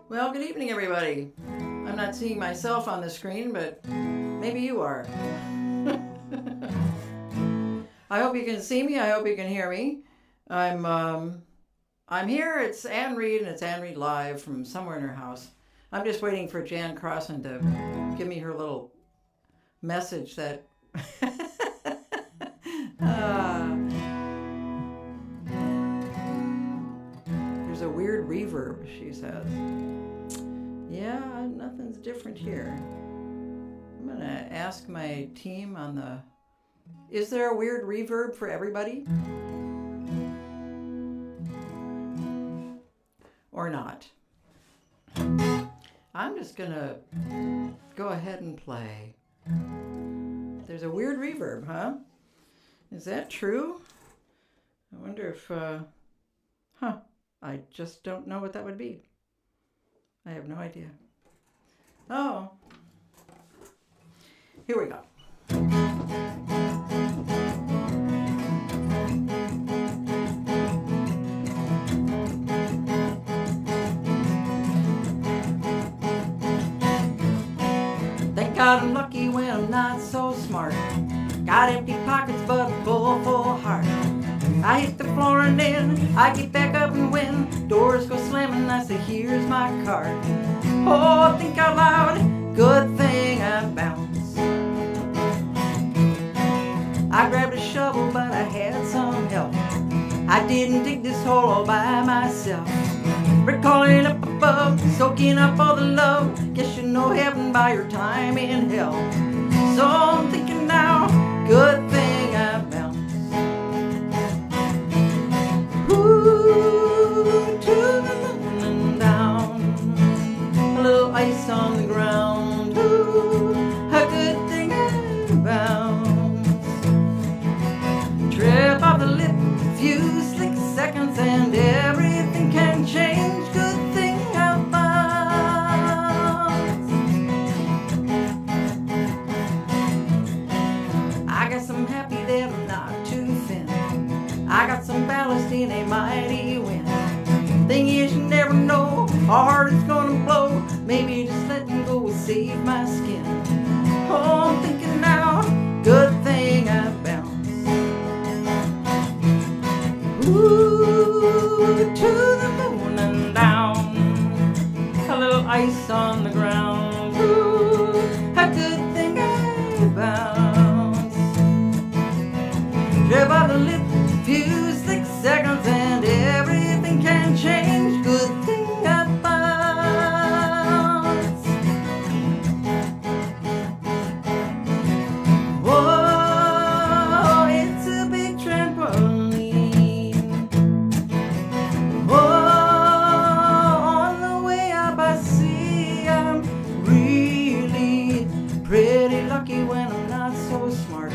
Well, good evening, everybody. I'm not seeing myself on the screen, but maybe you are. I hope you can see me. I hope you can hear me. I'm here. It's Ann Reed, and it's Ann Reed live from somewhere in her house. I'm just waiting for Jan Crossan to give me her little message that. There's a weird reverb, she says. Yeah, nothing's different here. I'm going to ask my team on the... Is there a weird reverb for everybody? Or not? I'm just going to go ahead and play. There's a weird reverb, huh? Is that true? I wonder if... I just don't know what that would be. I have no idea. Oh. Here we go. Thank God I'm lucky when I'm not so smart. Got empty pockets but a full heart. I hit the floor and then I get back up and when doors go slamming, I say, here's my card. Oh, think out loud, good thing I bounced. I grabbed a shovel, but I had some help. I didn't dig this hole all by myself. Recalling up above, soaking up all the love. Guess you know heaven by your time in hell. So I'm thinking now, good thing I bounced. Ooh, to the moon and down. A little ice on the ground. Ooh, a good thing I bounced. Trip off the lip, few slick seconds, and everything can change. Good thing I bounced. I guess I'm happy that I'm not too thin. I got some ballast in a mighty wind. Thing is, you never know how hard it's gonna blow. Maybe just letting go will save my skin. Oh, I'm thinking now, good thing I bounced. Ooh, to the moon and down. A little ice on the ground. Ooh, a good thing I bounced. Trip off the lip, few slick seconds, and everything can change. Good thing I bounced. Whoa, it's a big trampoline. Whoa, on the way up I see I'm really pretty lucky when I'm not so smart.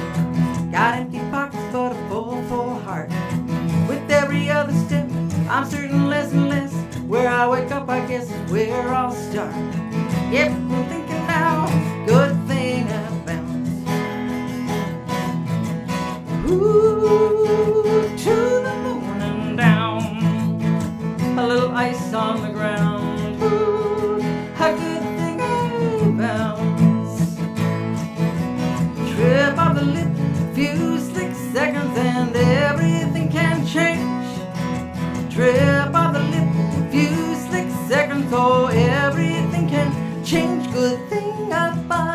Got empty pockets but a full heart. With every other step, I'm certain less and less. Where I wake up, I guess, is where I'll start. Yep, I'm thinking now, good thing I bounced. Ooh, to the moon and down. A little ice on the ground. Ooh, a good thing I bounced. Trip off the lip, few slick seconds, and everything can change. Trip off the lip, few slick seconds, oh, everything can change. Good thing I bounced.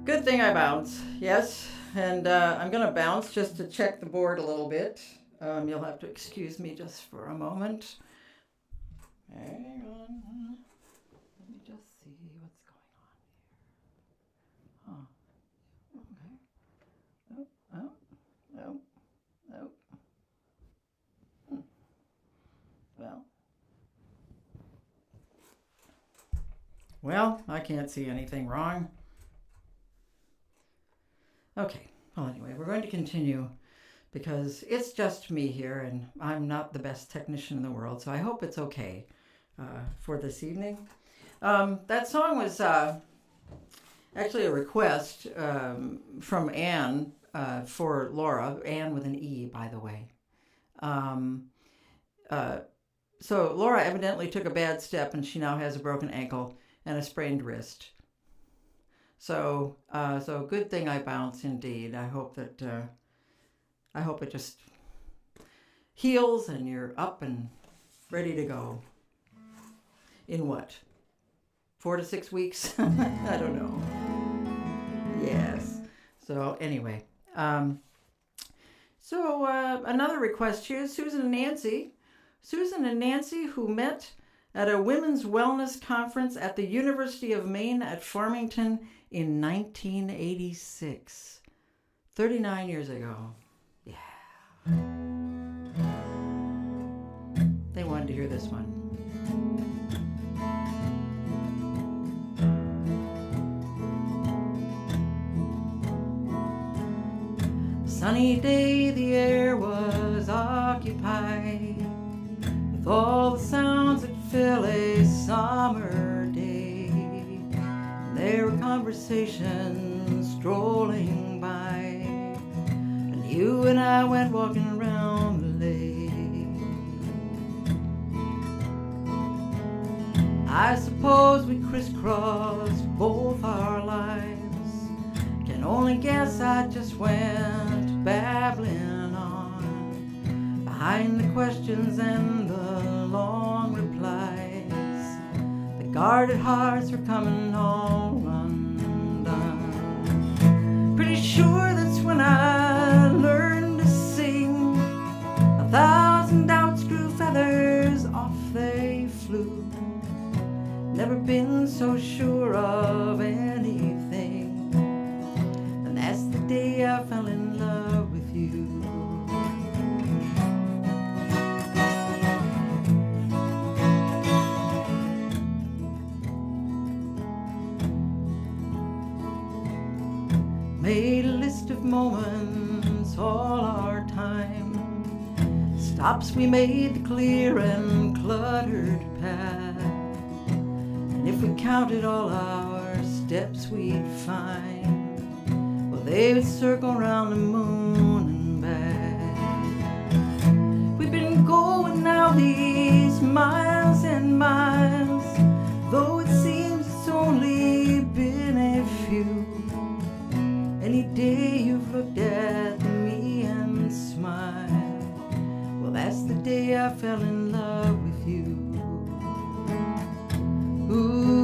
Good thing I bounce, yes. And I'm going to bounce just to check the board a little bit. You'll have to excuse me just for a moment. Hang on. Let me just see what's going on here. Okay. Oh. Well, I can't see anything wrong. Okay. Well, anyway, we're going to continue because it's just me here and I'm not the best technician in the world, so I hope it's okay for this evening. That song was actually a request from Anne for Laura, Anne with an E, by the way. So Laura evidently took a bad step, and she now has a broken ankle and a sprained wrist. So good thing I bounced indeed. I hope it just heals and you're up and ready to go. In what? 4 to 6 weeks? I don't know. Yes. So anyway, another request here is Susan and Nancy. Susan and Nancy, who met at a women's wellness conference at the University of Maine at Farmington in 1986. 39 years ago. Yeah. They wanted to hear this one. Sunny day, the air was occupied with all the sounds that fill a summer day. And there were conversations strolling by, and you and I went walking around the lake. I suppose we crisscrossed both our lives. Can only guess I just went babbling on, behind the questions and the long replies. The guarded hearts were coming all undone. Pretty sure that's when I learned to sing. 1,000 doubts grew feathers, off they flew. Never been so sure of anything. And that's the day I fell in love with you. Made a list of moments, all our time. Stops we made the clear and cluttered path. And if we counted all our steps we'd find, well, they would circle around the moon and back. We've been going now these miles and miles, though it seems it's only been a few. Any day you've looked at me and smiled, well, that's the day I fell in love with you. Ooh.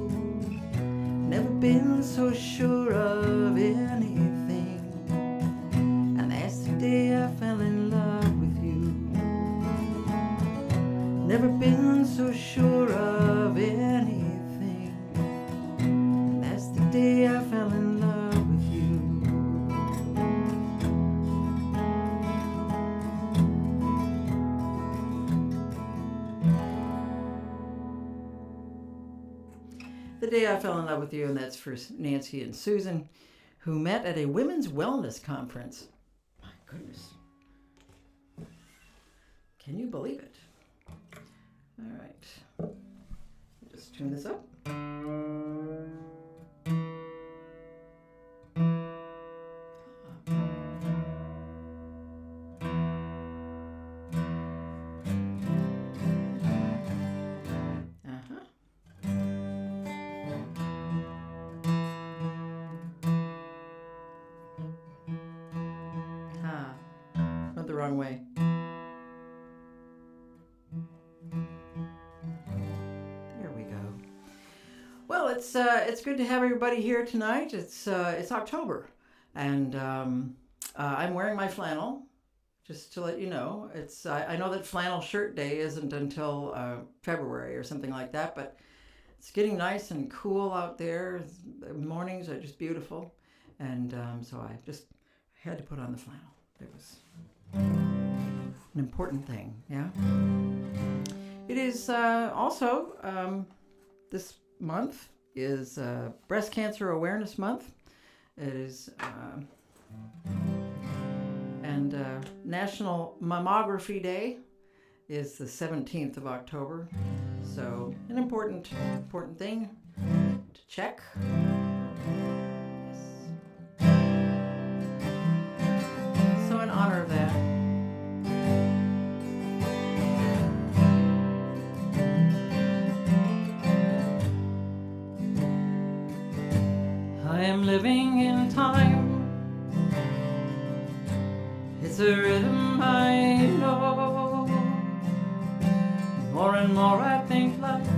Never been so sure of anything. And that's the day I fell in love with you. The day I fell in love with you, and that's for Nancy and Susan, who met at a women's wellness conference. My goodness. Can you believe it? All right, just tune this up. Went the wrong way. Well, it's good to have everybody here tonight. It's October, and I'm wearing my flannel, just to let you know. I know that flannel shirt day isn't until February or something like that, but it's getting nice and cool out there. The mornings are just beautiful, And so I just had to put on the flannel. It was an important thing, yeah. It is also, this month is Breast Cancer Awareness Month. It is, and National Mammography Day is the 17th of October. So an important thing to check. Yes. So in honor of that, I am living in time. It's a rhythm I know. More and more I think life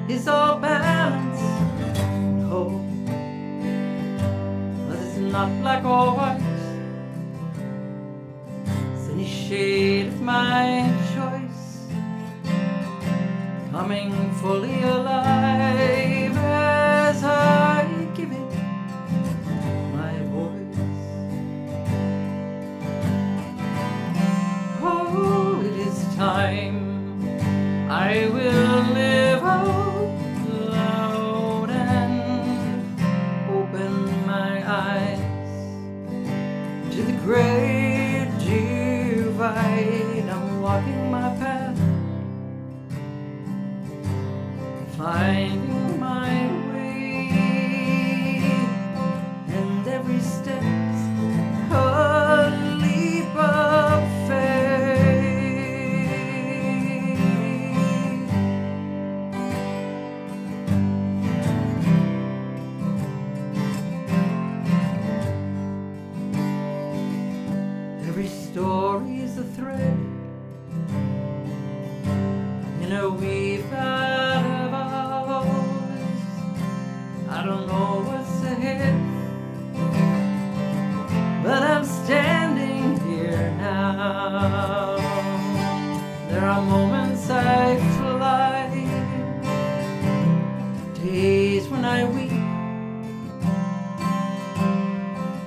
is all balance and hope. But it's not black or white. It's any shade of my choice. Coming fully alive as I give it my voice. Oh, it is time I will live out loud and open my eyes to the great divide. I'm walking my path, finding my way, and every step's a leap of faith. Every story's a thread in a weave out of ours. I don't know what's ahead, but I'm standing here now. There are moments I fly, days when I weep.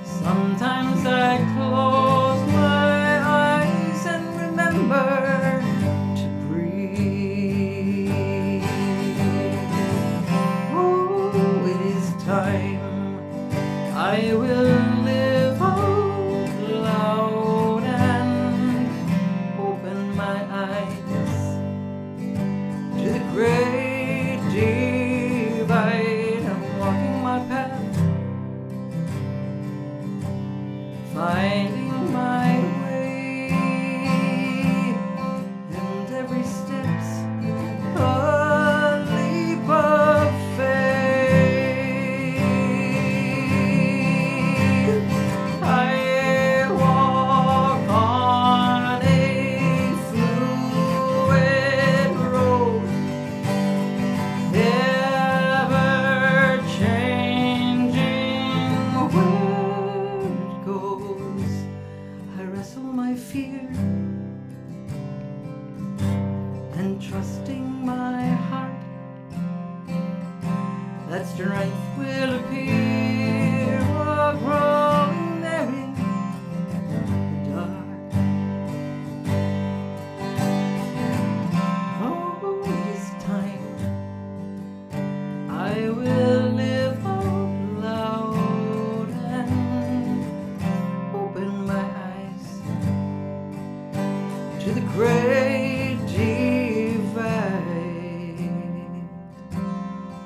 Sometimes I close my eyes and remember to breathe. Oh, it is time I will live out loud and open my eyes to the great divide. I'm walking my path, finding my way, and every step's a leap of faith. I walk on a fluid road, ever changing where it goes. I wrestle my fear and trusting my heart that strength will appear, or growing there in the dark. Oh, it is time I will live out loud and open my eyes to the great divide.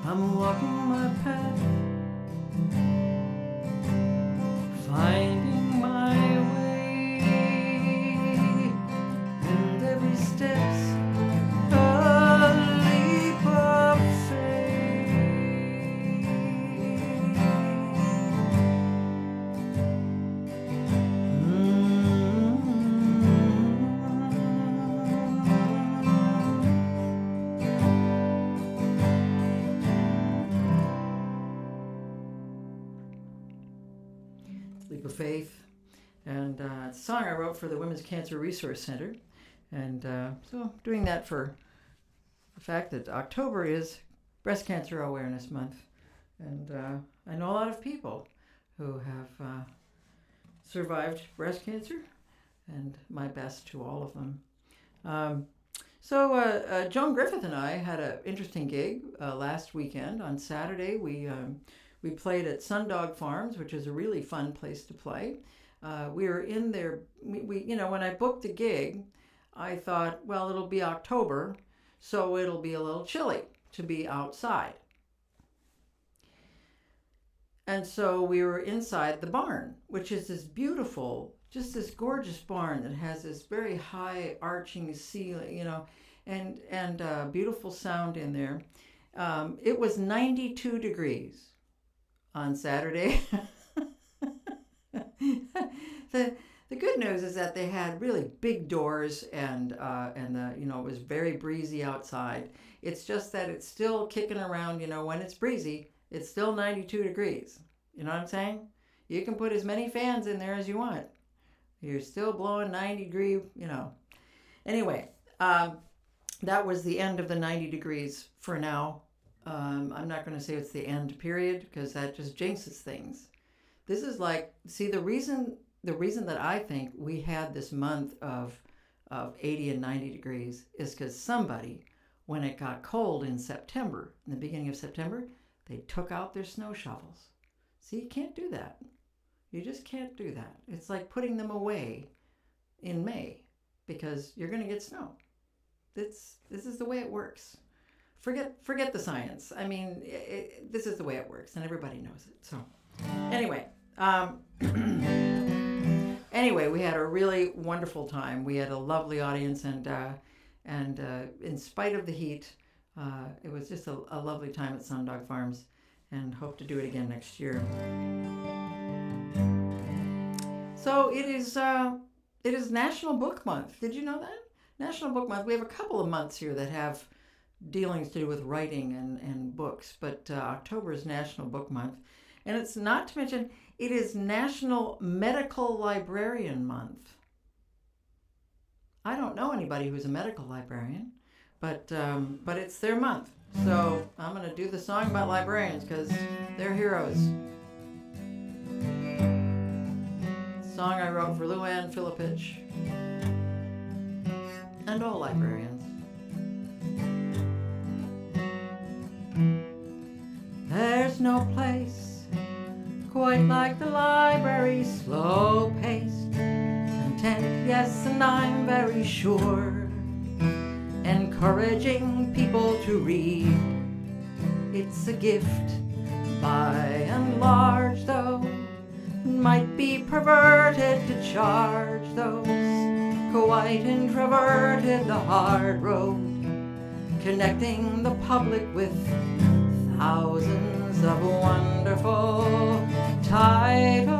I'm walking my path, finding my way, and every step's a leap of faith. Leap of Faith, and it's a song I wrote for the Women's Cancer Resource Center, and so doing that for the fact that October is Breast Cancer Awareness Month, and I know a lot of people who have survived breast cancer, and my best to all of them. So Joan Griffith and I had an interesting gig last weekend. On Saturday, we played at Sundog Farms, which is a really fun place to play. We were in there. When I booked the gig, I thought, well, it'll be October, so it'll be a little chilly to be outside. And so we were inside the barn, which is this beautiful, just this gorgeous barn that has this very high arching ceiling, and beautiful sound in there. It was 92 degrees on Saturday. The good news is that they had really big doors, and it was very breezy outside. It's just that it's still kicking around. When it's breezy, it's still 92 degrees. You know what I'm saying? You can put as many fans in there as you want. You're still blowing 90 degree. Anyway, that was the end of the 90 degrees for now. I'm not going to say it's the end period, because that just jinxes things. This is like, see, the reason that I think we had this month of 80 and 90 degrees is because somebody, when it got cold in September, in the beginning of September, they took out their snow shovels. See, you can't do that. You just can't do that. It's like putting them away in May, because you're going to get snow. This is the way it works. Forget the science. I mean, this is the way it works, and everybody knows it. So, anyway, we had a really wonderful time. We had a lovely audience, and in spite of the heat, it was just a lovely time at Sundog Farms, and hope to do it again next year. So it is National Book Month. Did you know that? National Book Month. We have a couple of months here that have dealings to do with writing and books, but October is National Book Month. And it's not to mention, it is National Medical Librarian Month. I don't know anybody who's a medical librarian, but it's their month. So I'm going to do the song about librarians, because they're heroes. Song I wrote for Luann Filipich and all librarians. There's no place quite like the library, slow-paced, content, yes, and I'm very sure, encouraging people to read. It's a gift by and large, though might be perverted to charge those quite introverted the hard road, connecting the public with thousands of wonderful titles.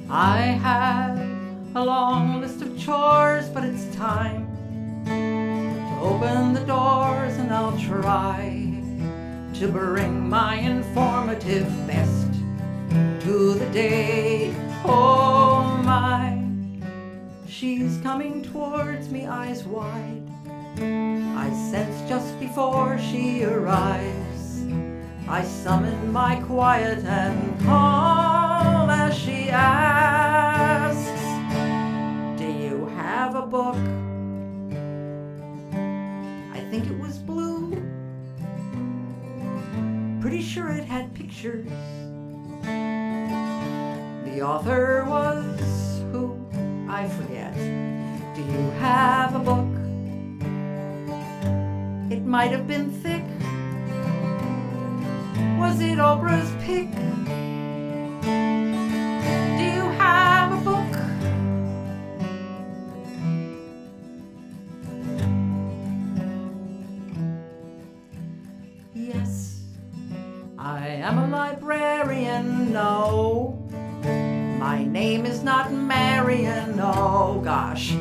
I have a long list of chores, but it's time to open the doors, and I'll try to bring my informative best to the day. Oh my, she's coming towards me, eyes wide. I sense just before she arrives, I summon my quiet and calm as she asks, do you have a book? I think it was blue, pretty sure it had pictures. The author was who? I forget. Do you have a book? It might have been thick. Was it Oprah's pick? Do you have a book? Yes, I am a librarian, no. My name is not Marion, oh gosh.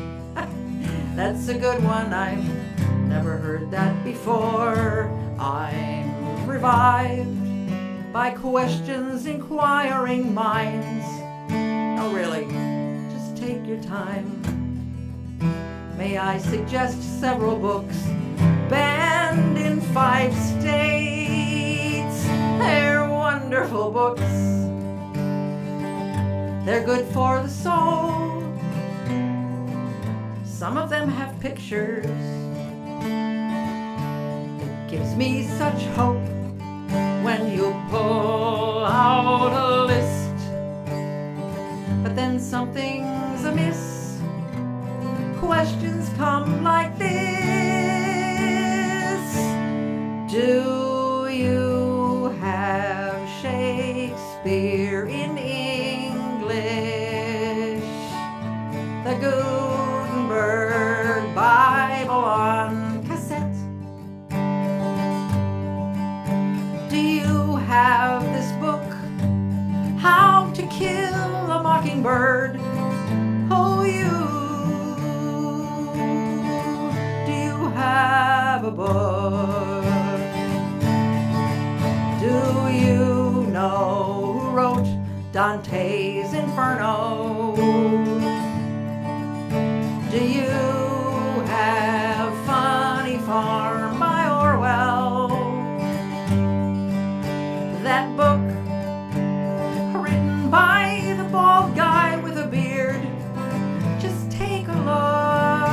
That's a good one, I've never heard that before. I'm revived by questions inquiring minds. Oh really, just take your time. May I suggest several books 5 states. They're wonderful books. They're good for the soul. Some of them have pictures. It gives me such hope when you pull out a list. But then something's amiss. Questions come like this. Do you have Shakespeare in English? The Gutenberg Bible on cassette? Do you have this book, How to Kill a Mockingbird? Oh, do you have a book? Do you know who wrote Dante's Inferno? Do you have Funny Farm by Orwell? That book written by the bald guy with a beard. Just take a look.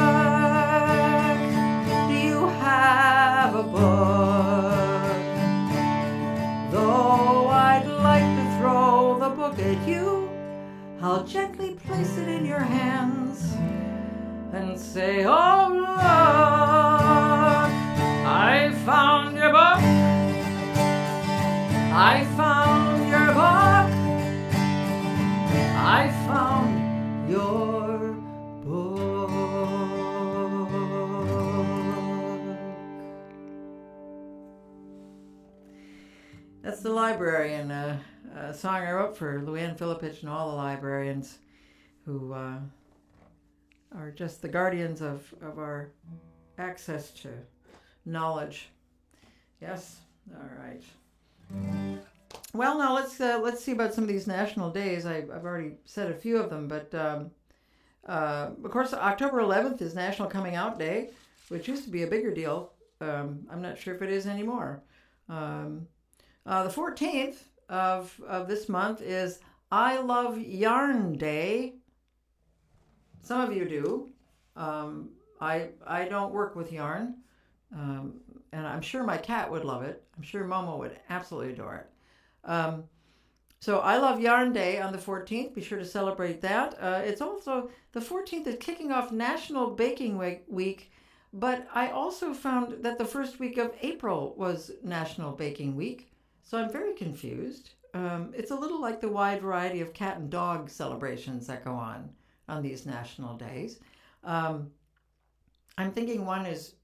Do you have a book? Though I'd like to throw the book at you, I'll gently place it in your hands and say, oh look, I found your book. I found your book. I found your book. That's the librarian, a song I wrote for Luann Filipich and all the librarians who are just the guardians of our access to knowledge. Yes, all right. Well, now let's see about some of these national days. I've already said a few of them, but of course, October 11th is National Coming Out Day, which used to be a bigger deal. I'm not sure if it is anymore. The 14th of this month is I Love Yarn Day. Some of you do. I don't work with yarn, and I'm sure my cat would love it. I'm sure Momo would absolutely adore it. So I Love Yarn Day on the 14th. Be sure to celebrate that. It's also, the 14th is kicking off National Baking Week, but I also found that the first week of April was National Baking Week. So I'm very confused. It's a little like the wide variety of cat and dog celebrations that go on these national days. I'm thinking one is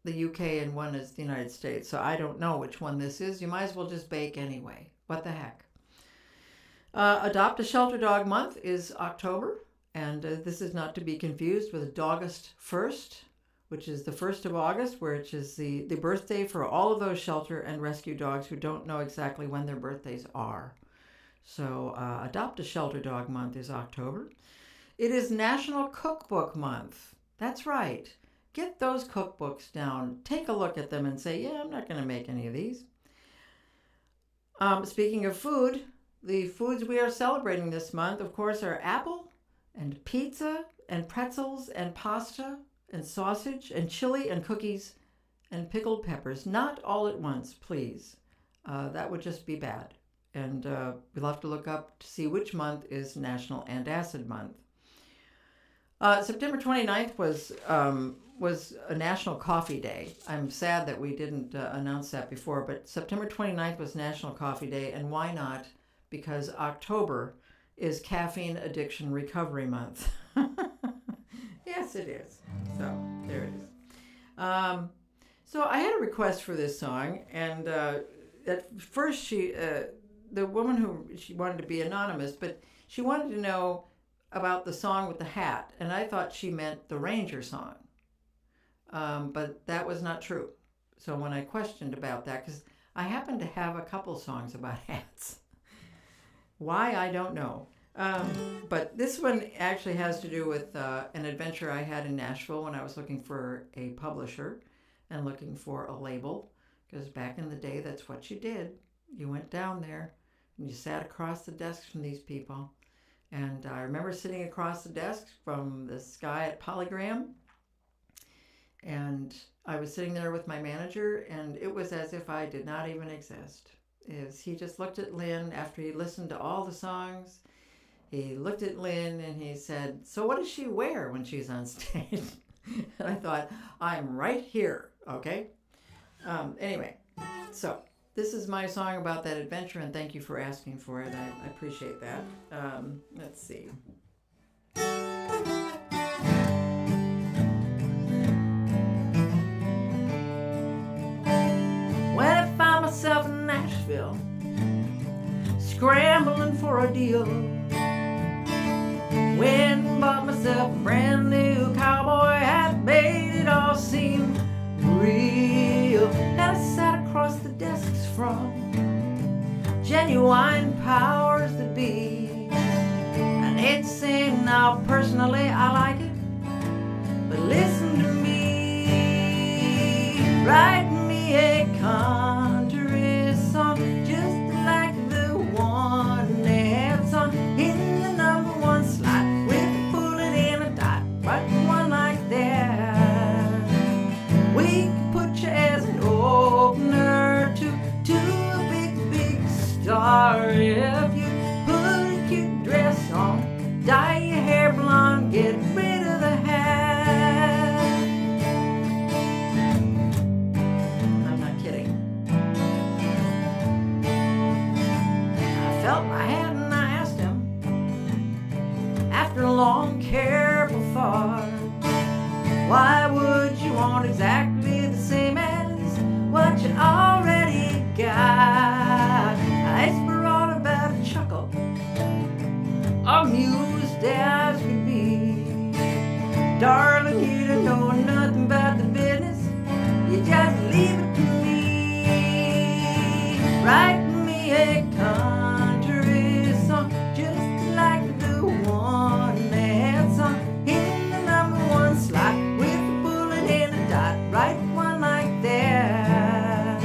the UK and one is the United States, so I don't know which one this is. You might as well just bake anyway. What the heck? Adopt a Shelter Dog Month is October, and this is not to be confused with Dogust 1st, which is the 1st of August, which is the birthday for all of those shelter and rescue dogs who don't know exactly when their birthdays are. So Adopt a Shelter Dog Month is October. It is National Cookbook Month. That's right. Get those cookbooks down. Take a look at them and say, yeah, I'm not going to make any of these. Speaking of food, the foods we are celebrating this month, of course, are apple and pizza and pretzels and pasta and sausage and chili and cookies and pickled peppers. Not all at once, please. That would just be bad. And we'll have to look up to see which month is National Antacid Month. September 29th was a National Coffee Day. I'm sad that we didn't announce that before, but September 29th was National Coffee Day, and why not? Because October is Caffeine Addiction Recovery Month. Yes, it is. So, there it is. So I had a request for this song, and at first the woman she wanted to be anonymous, but she wanted to know about the song with the hat, and I thought she meant the Ranger song. But that was not true. So when I questioned about that, because I happen to have a couple songs about hats. Why, I don't know. But this one actually has to do with an adventure I had in Nashville when I was looking for a publisher and looking for a label. because back in the day, that's what you did. You went down there and you sat across the desk from these people. And I remember sitting across the desk from this guy at Polygram, and I was sitting there with my manager, and it was as if I did not even exist. He just looked at Lynn after he listened to all the songs. He looked at Lynn and he said, "So what does she wear when she's on stage?" And I thought, I'm right here, okay? Anyway, so this is my song about that adventure, and thank you for asking for it. I appreciate that. Let's see. When I found myself in Nashville, scrambling for a deal, went and bought myself a brand new cowboy hat, made it all seem real. And I sat across the desks from genuine powers that be. And it's saying now personally I like it, but listen to me, write me a country song just like the one they had sung in the #1 slot with a bullet and a dot, right one like that. We could put you as an opener to a big star if you put a cute dress on, dye your hair blonde, get rid of the hat. I'm not kidding. I felt my hat and I asked him, after a long careful thought, why would you want exactly the same as what you already got? I brought about a chuckle, amused as could be. Darling, you don't know nothing about the business, you just leave it to me. Write me a country song just like the one they had sung in the #1 slot with a bullet and a dot, right one like that.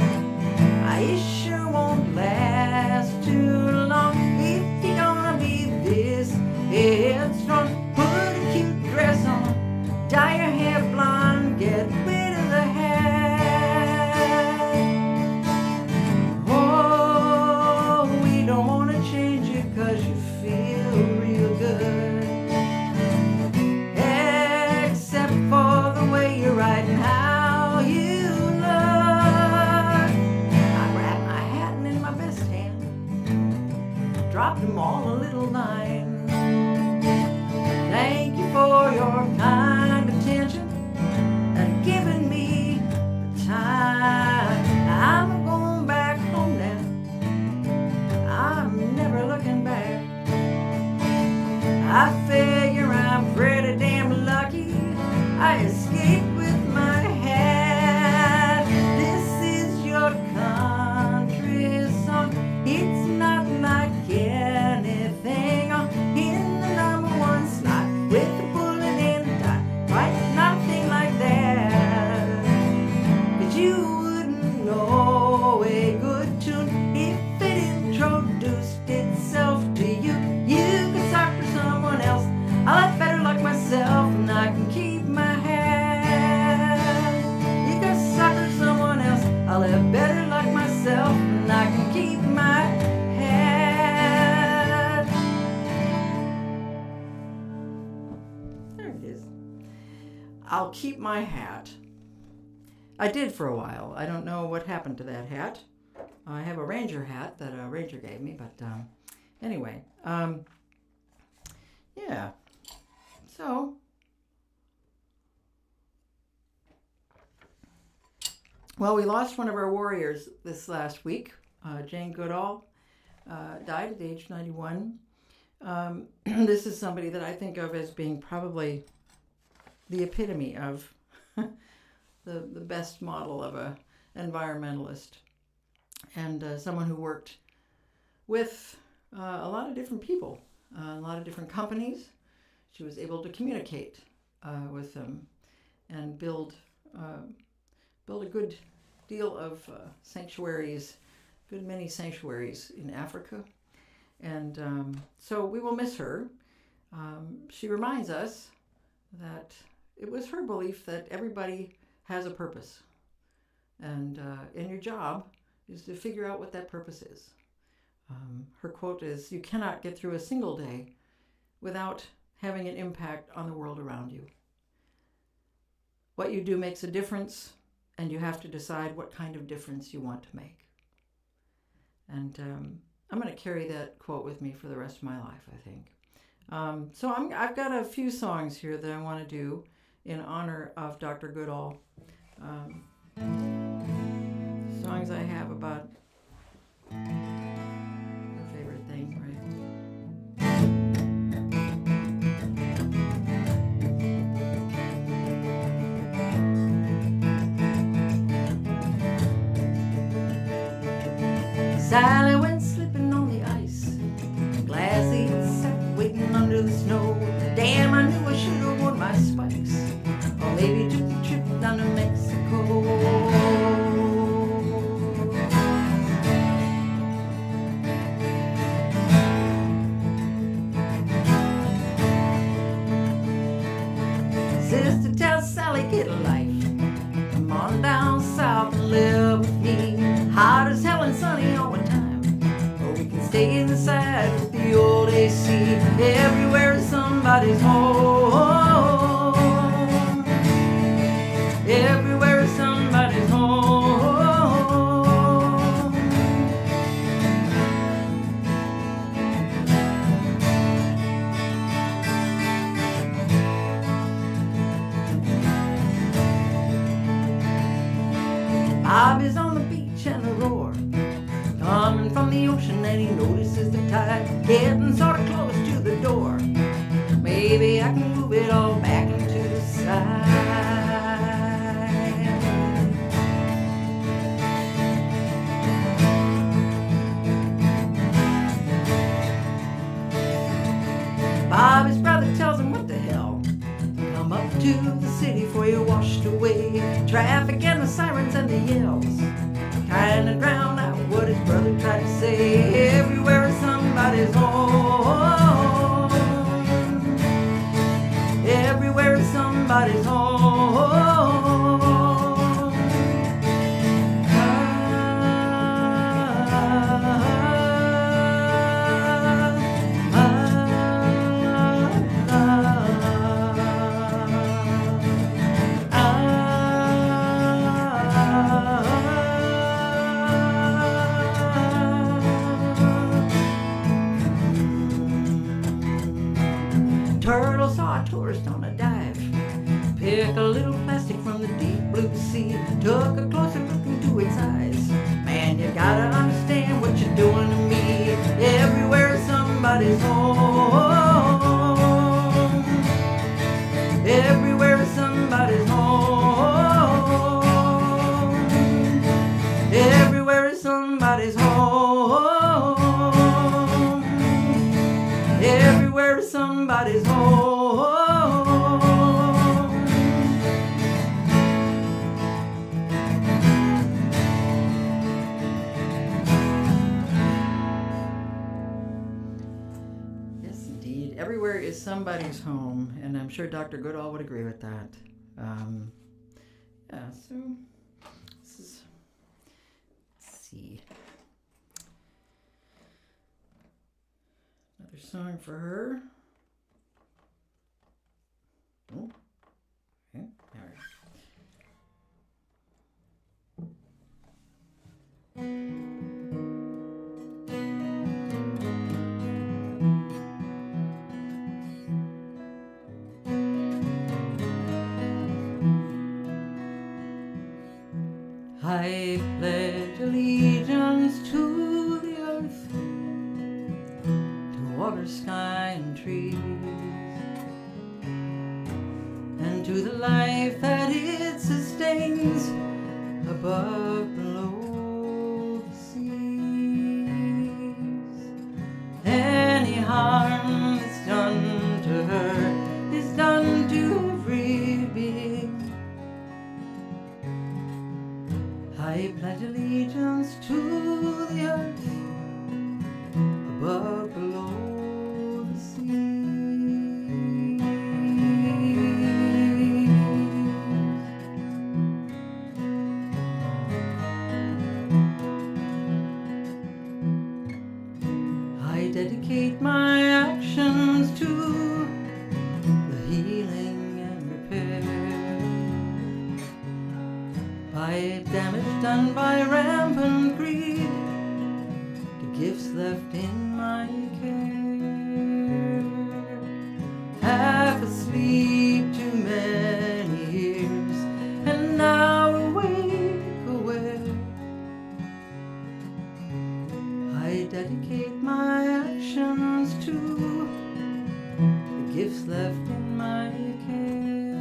I sure won't last too long if you're gonna be this headstrong. Put a cute dress on, dye your hair blonde, get rid of the hat. Oh, we don't want to change you 'cause you feel real good, except for the way you write and how you look. I grabbed my hat and in my best hand dropped them all a little line. Thank you for your kind attention and giving me the time. I'm going back home now, I'm never looking back. I figure I'm pretty damn lucky I escaped with my hat. This is your country song, it's not like anything in the #1 slot with a bullet and a dot, right? Nothing like that. 'Cause you wouldn't know a good tune if it introduced itself to you. You could suck for someone else, I'll have better luck myself and I can keep my hat. You could suck for someone else, I'll have better luck myself and I can keep my hat. There it is. I'll keep my hat. I did for a while. I don't know what happened to that hat. I have a ranger hat that a ranger gave me, but anyway, yeah. So, well, we lost one of our warriors this last week. Jane Goodall died at the age of 91. This is somebody that I think of as being probably the epitome of the best model of a environmentalist, and someone who worked with a lot of different people, a lot of different companies. She was able to communicate with them and build a good deal of sanctuaries, good many sanctuaries in Africa. And so we will miss her. She reminds us that it was her belief that everybody has a purpose. And your job is to figure out what that purpose is. Her quote is, "You cannot get through a single day without having an impact on the world around you. What you do makes a difference, and you have to decide what kind of difference you want to make." And I'm going to carry that quote with me for the rest of my life, I think. So I've got a few songs here that I want to do in honor of Dr. Goodall. Songs I have about her favorite thing, right? Sally went slipping on the ice. Glassy sat waiting under the snow. Damn, I knew I should have worn my spikes. Or maybe took the trip down to Mexico. Sister tells Sally, get a life. Come on down south and live with me. Hot as hell and sunny all the time. Or we can stay inside with the old AC. Everywhere is somebody's home. Everywhere is somebody's home. Bobby's on the beach and a roar coming from the ocean, and he notices the tide getting sort of close to the door. Maybe I can move it all back into the side. Bobby's brother tells him, what the hell? Come up to the city for you're washed away. Traffic and the sirens and the yells kinda drown out what his brother tried to say. Everywhere is somebody's home. Everywhere is somebody's home. Turtle saw a tourist on a dive, pick a little plastic from the deep blue sea, took a closer look into its eyes. Man, you gotta understand what you're doing to me. Everywhere is somebody's home. Everywhere is somebody's home. Everywhere is somebody's home. Everywhere is somebody's home. Yes, indeed. Everywhere is somebody's home, and I'm sure Dr. Goodall would agree with that. Yeah, so this is, let's see. Another song for her. Oh, okay, all right. I pledge allegiance to the earth, to water, sky, and trees, and to the life that it sustains above, below the seas. Any harm that's done to her is done to every being. I gifts left in my care.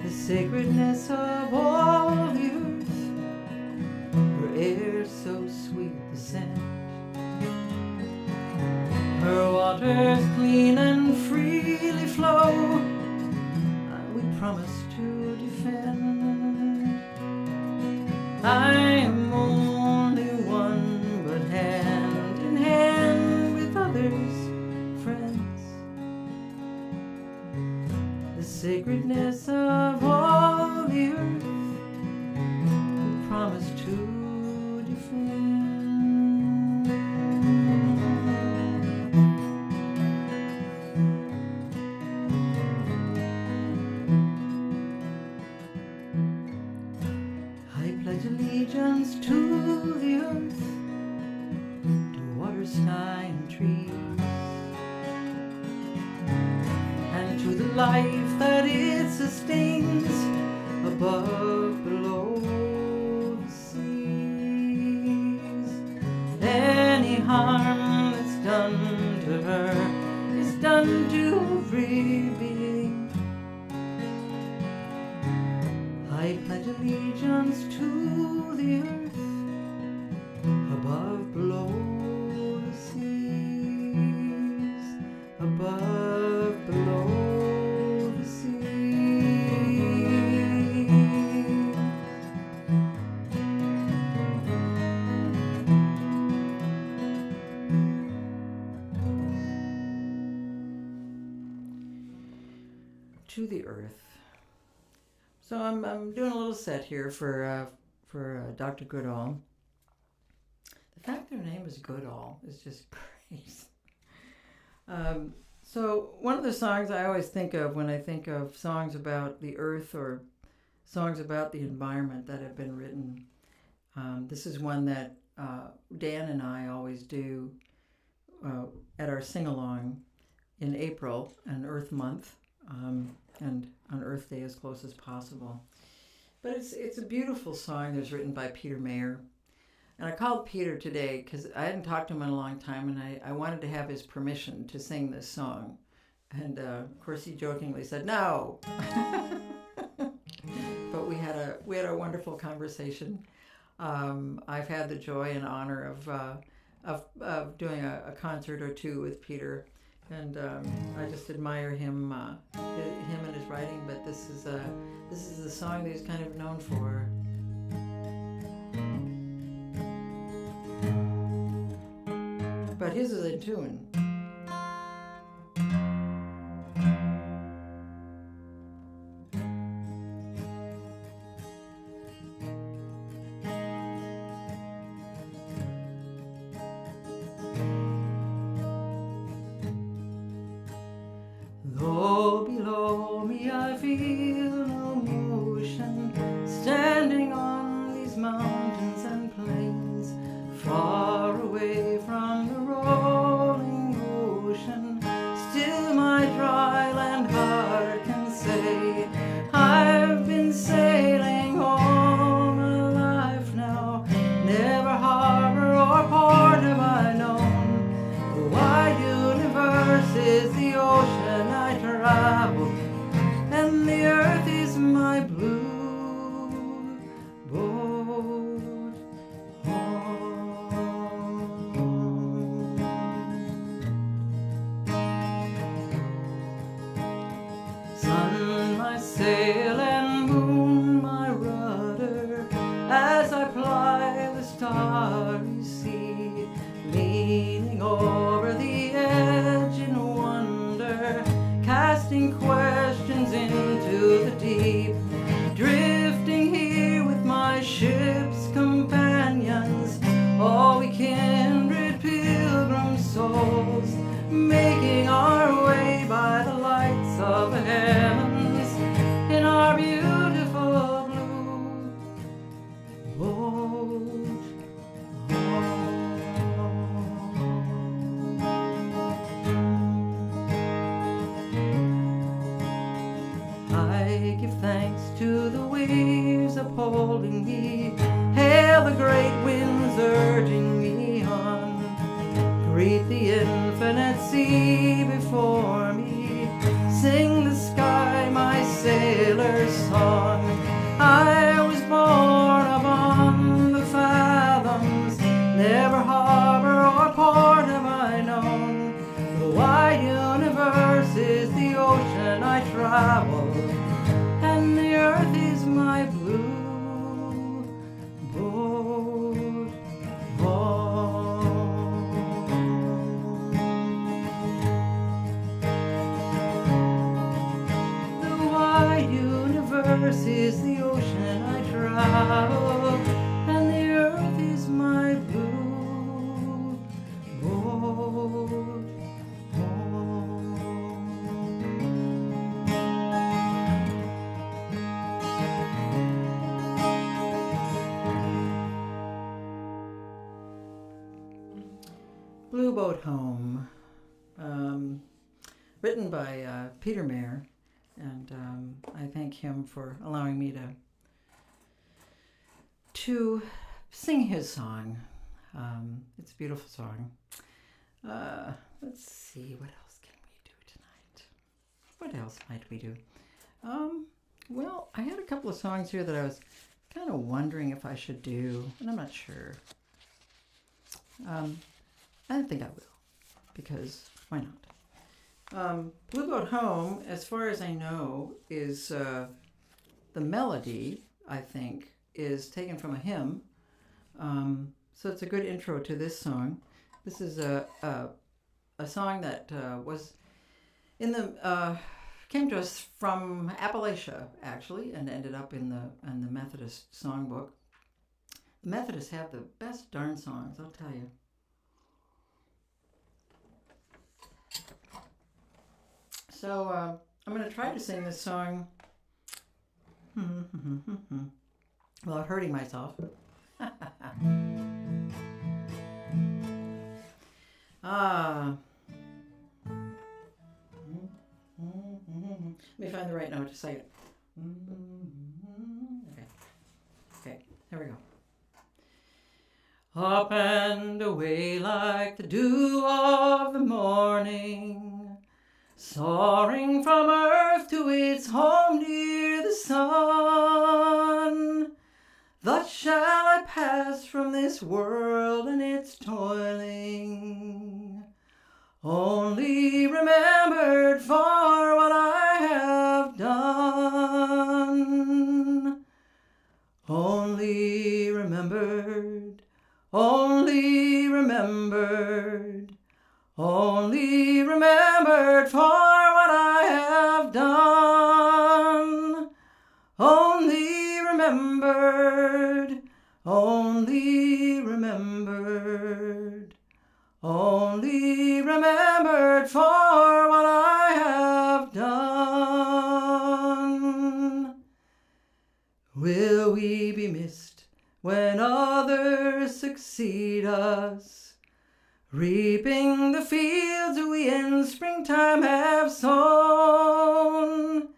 The sacredness of all the earth, her air so sweet the scent, her waters clean and freely flow, we promise to defend. I am only one, but hand in hand with others, friends. The sacredness of all the earth, we promise to defend. Allegiance to the earth, to water, sky, and trees, and to the life that it sustains above, below the seas. Any harm that's done to her is done to every being. I pledge allegiance to the earth, above, below the seas, above, below the seas. To the earth. So I'm doing a little set here for Dr. Goodall. The fact that her name is Goodall is just great. So one of the songs I always think of when I think of songs about the earth or songs about the environment that have been written, this is one that Dan and I always do at our sing-along in April, an Earth Month. And on Earth Day as close as possible. But it's a beautiful song that was written by Peter Mayer. And I called Peter today because I hadn't talked to him in a long time, and I wanted to have his permission to sing this song. And of course he jokingly said no. But we had a wonderful conversation. I've had the joy and honor of doing a concert or two with Peter. And I just admire him and his writing. But this is the song that he's kind of known for. But his is in tune. Though below me I feel no motion, standing on these mountains and plains, far away from the rolling ocean, still my dry land heart can say, I've been sailing all my life now, never harbor or port have I known. The wide universe is the ocean I travel, and the earth is my blue boat home. Sun my sail and moon my rudder, as I ply the starry sea, leaning over the edge in wonder, casting questions into the deep, drifting here with my ship's companions, all we kindred pilgrim souls, making our way by the lights of the heavens in our beautiful blue boat home. I give thanks sea before me, sing the sky my sailor's song. I was born upon the fathoms, never harbor or port have I known. The wide universe is the ocean I travel, and the earth is my blue boat home. The wide universe is the ocean I travel, and the earth is my blue boat home. Blue Boat Home, written by Peter Mayer, and I thank him for allowing me to sing his song. It's a beautiful song. Let's see, what else can we do tonight? What else might we do? Well, I had a couple of songs here that I was kind of wondering if I should do, and I'm not sure. I think I will, because why not? Blue Boat Home, as far as I know, is the melody, I think, is taken from a hymn. So it's a good intro to this song. This is a song that was in the came to us from Appalachia, actually, and ended up in the Methodist songbook. The Methodists have the best darn songs, I'll tell you. So I'm going to try to sing this song without hurting myself. Let me find the right note to say it. Okay, here we go. Up and away like the dew of the morning, soaring from earth to its home near the sun. Thus shall I pass from this world and its toiling, only remembered for what I have done. Only remembered, only remembered, only remembered for what I have done. Only remembered, only remembered, only remembered for what I have done. Will we be missed when others succeed us, reaping the fields we in springtime have sown?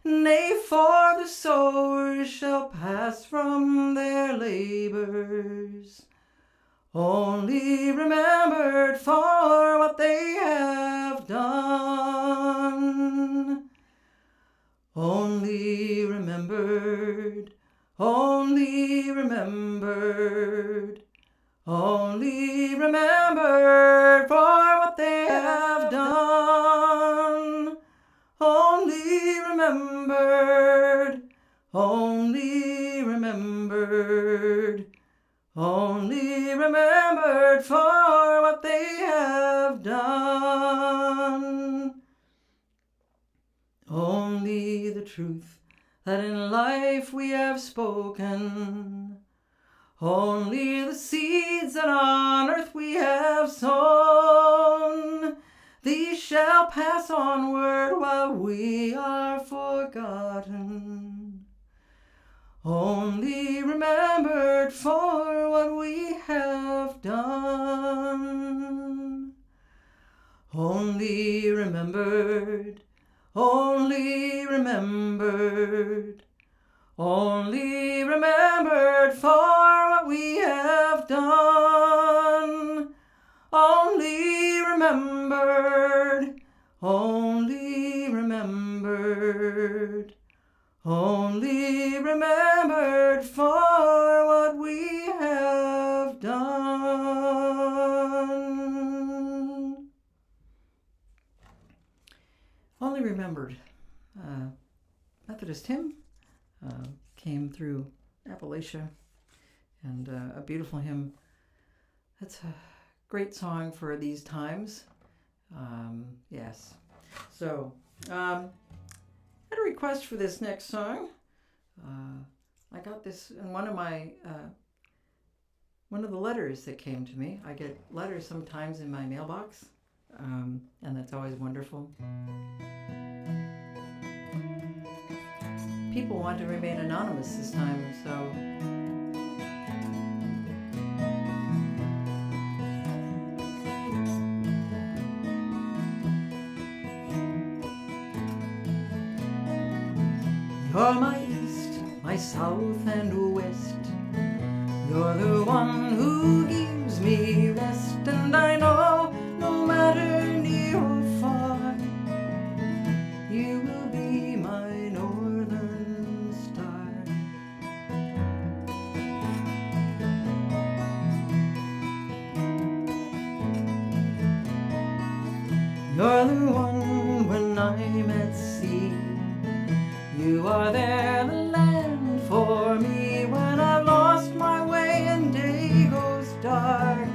Nay, for the sowers shall pass from their labors, only remembered for what they have done. Only remembered, only remembered, only remembered for what they have done. Only remembered, only remembered, only remembered for what they have done. Only the truth that in life we have spoken, only the seeds that on earth we have sown, these shall pass onward while we are forgotten, only remembered for what we have done. Only remembered, only remembered, only remembered for what we have done. Only remembered, remembered, only remembered, only remembered for what we have done. Only remembered. Methodist hymn came through Appalachia, and a beautiful hymn. That's a great song for these times. Yes. So, I had a request for this next song. I got this in one of the letters that came to me. I get letters sometimes in my mailbox, and that's always wonderful. People want to remain anonymous this time, so you're my east, my south and west. You're the one who gives me rest, and I know no matter near or far, you will be my northern star. You're the one when I'm at sea. You are there, the land for me, when I've lost my way and day goes dark.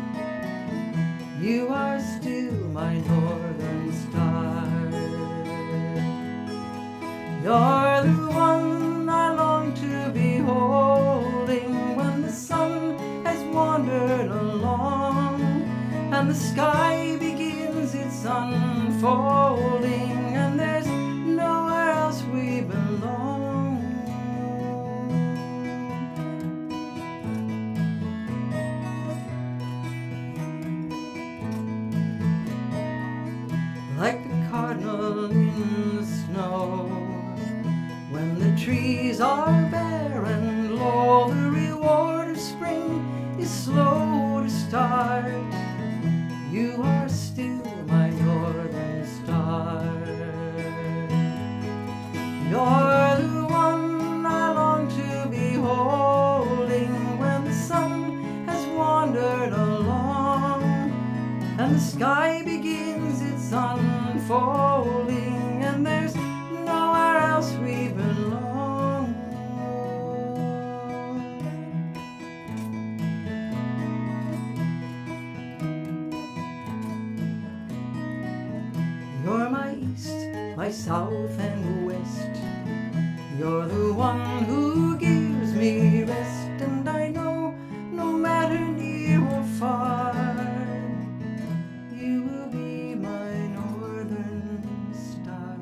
You are still my northern star. You're the one I long to be holding when the sun has wandered along and the sky begins its unfolding, and there's nowhere else we belong. Like the cardinal in the snow, when the trees are bare and low, the reward of spring is slow to start. You are still my northern star. You're the one I long to be holding when the sun has wandered along and the sky begins its unfolding, and there's nowhere else we belong. You're my east, my south and west. You're the one who gives me rest, and I know no matter near or far, you will be my northern star.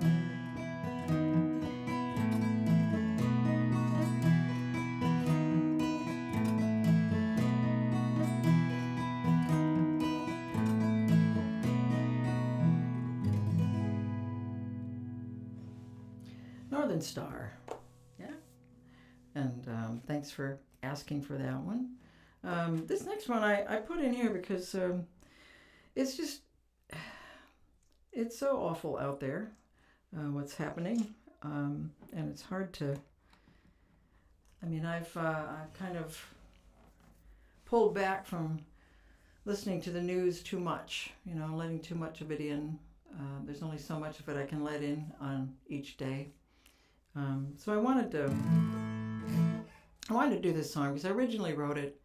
Northern Star. Yeah. And thanks for asking for that one. This next one I put in here because it's just, it's so awful out there, what's happening. And it's hard to, I mean, I've kind of pulled back from listening to the news too much, you know, letting too much of it in. There's only so much of it I can let in on each day. So I wanted to do this song because I originally wrote it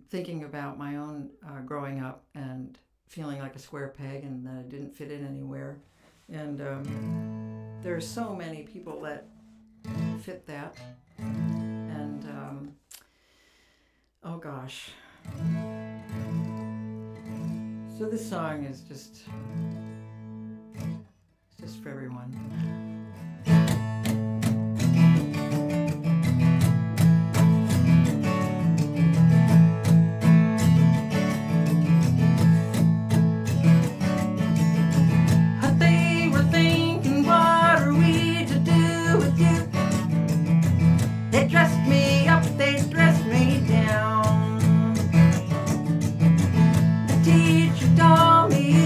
thinking about my own growing up and feeling like a square peg and that I didn't fit in anywhere. And there are so many people that fit that. And oh gosh. So this song is just for everyone. They dressed me up, they dressed me down. The teacher told me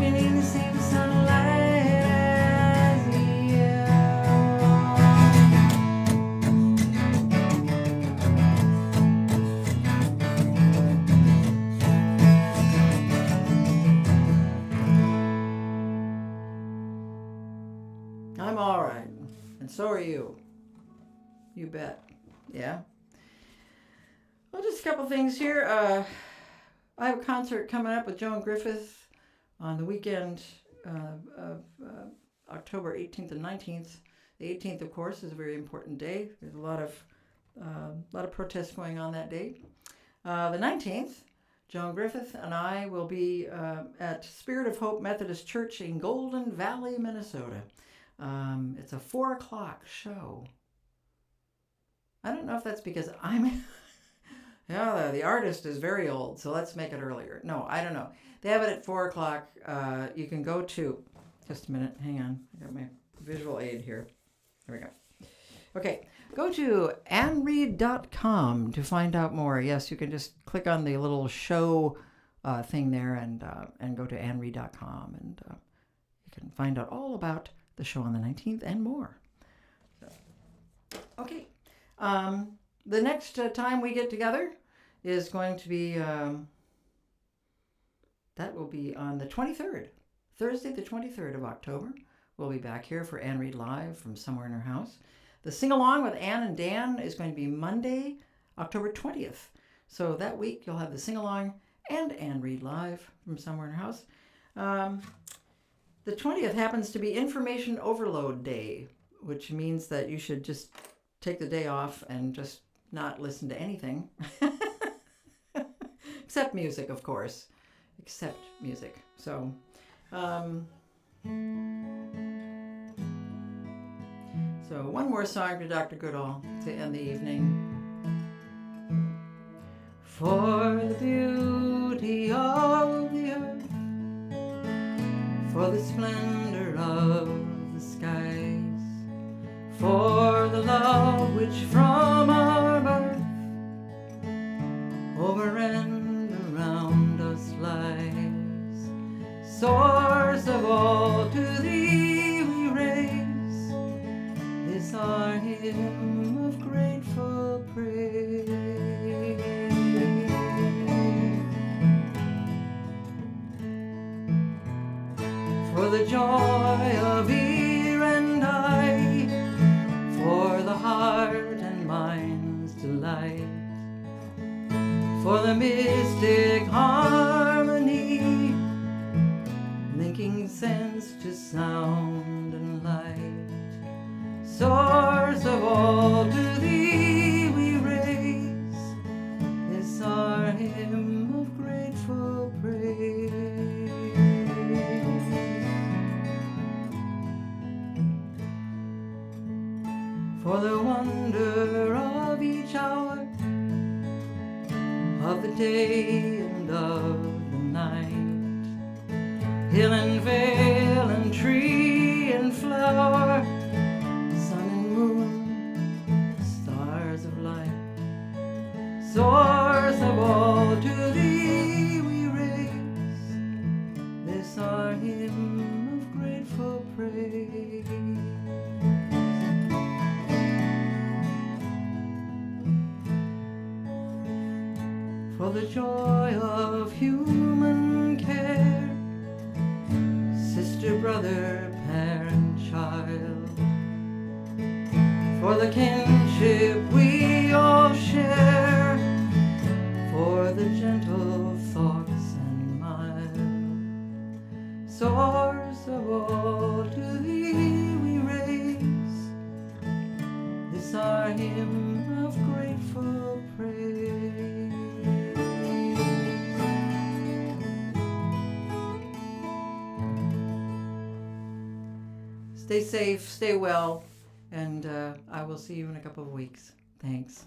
beneath the same sunlight as you. I'm all right, and so are you. You bet. Yeah. Well, just a couple things here. I have a concert coming up with Joan Griffith on the weekend of October 18th and 19th. The 18th, of course, is a very important day. There's a lot of protests going on that day. The 19th, Joan Griffith and I will be at Spirit of Hope Methodist Church in Golden Valley, Minnesota. It's a 4:00 show. I don't know if that's because I'm... Yeah, the artist is very old, so let's make it earlier. No, I don't know. They have it at 4:00. You can go to... Just a minute. Hang on. I got my visual aid here. There we go. Okay. Go to annreed.com to find out more. Yes, you can just click on the little show thing there and go to annreed.com, and you can find out all about the show on the 19th and more. So, okay. The next time we get together is going to be, that will be on the 23rd, Thursday the 23rd of October. We'll be back here for Ann Reed Live from somewhere in her house. The sing-along with Ann and Dan is going to be Monday, October 20th. So that week you'll have the sing-along and Ann Reed Live from somewhere in her house. The 20th happens to be Information Overload Day, which means that you should just take the day off and just not listen to anything. Except music, of course. Except music. So, one more song to Dr. Goodall to end the evening. For the beauty of the earth, for the splendor of the skies, for the love which from our birth over and around us lies, source of all, to thee we raise this our hymn of grateful praise. For the joy of ear and eye, for the heart and mind's delight, for the mystic harmony, linking sense to sound and light, source of all, to thee we raise this our hymn of grateful praise. For the wonder of each hour, of the day and of the night, hill and vale and tree and flower, sun and moon, stars of light, source of all, to thee we raise this our hymn of grateful praise. For the joy of human care, sister, brother, parent, child, for the kinship we all share, for the gentle thoughts and mild, source of all, to thee we raise this our hymn of grateful praise. Stay safe, stay well, and I will see you in a couple of weeks. Thanks.